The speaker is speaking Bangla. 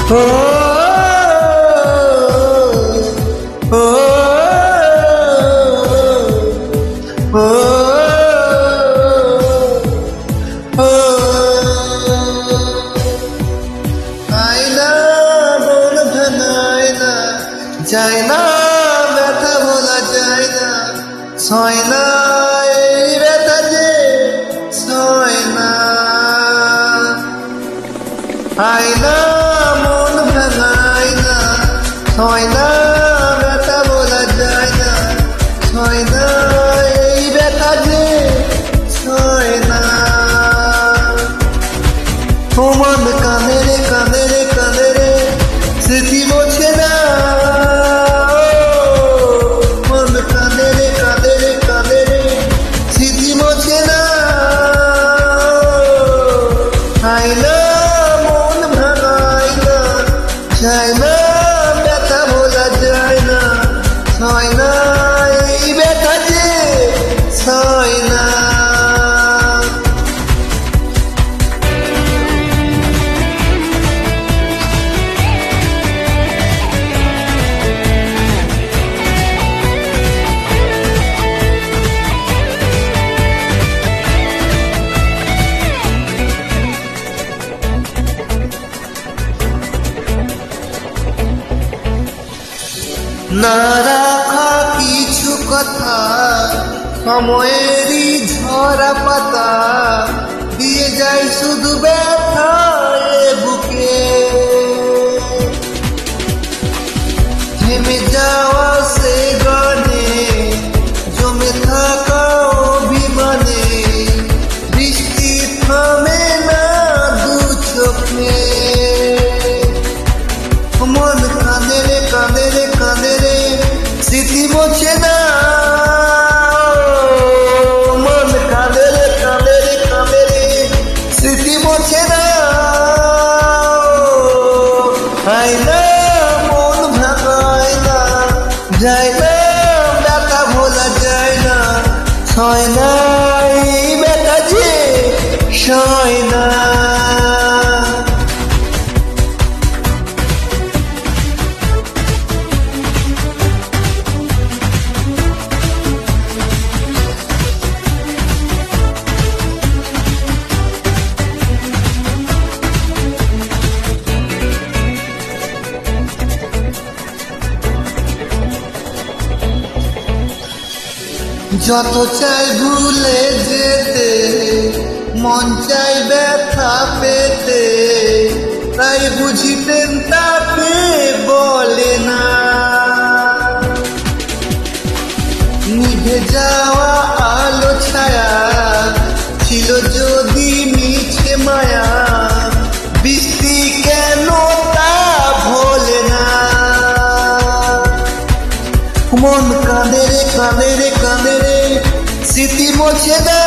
ও ও ও ও আয়না মন ভাঙায় না, যায় না ব্যথা বলা যায় না, ছয় না এই ব্যথা যে ছয় না। আয়না মন ভাঙায় না, ছয় না ব্যথা বলা যায় না, ছয় না এই ব্যথা যে ছয় না। ও মন কাঁদে রে কাঁদে রে কাঁদে রে, স্মৃতি মোছে না। মন কাঁদে রে কাঁদে রে কাঁদে রে, স্মৃতি মোছে না। আয়না মন ভাঙায় না, যায় না ব্যথা বলা যায় না, ছয় না এই ব্যথা যে ছয় না। না রাখা কিছু কথা, সময়েরই ঝরা পাতা, দিয়ে যায় শুধু ব্যথা এ বুকে। থেমে যাওয়া সে গানে, জমে থাকা অভিমানে, বৃষ্টি থামে না দু চোখে। মন কাঁদে রে কাঁদে রে কাঁদে রে, স্মৃতি মোছে না। মন কাঁদে রে কাঁদে রে কাঁদে রে, স্মৃতি মোছে না। আয়না মন ভাঙায় না, যায় না ব্যথা ভোলা যায় না, ছয় না এই ব্যথা যে ছয় না। যত চাই ভুলে যেতে, মন চাই ব্যথা পেতে, তাই বুঝিতেন তাকে বলে না। নিভে যাওয়া আলো ছায়া ছিল যদি মিছে মায়া, বৃষ্টি কেন তা ভোলে না। মন কাঁদে রে কাঁদে রে কাঁদে রে, স্মৃতি মোছে না।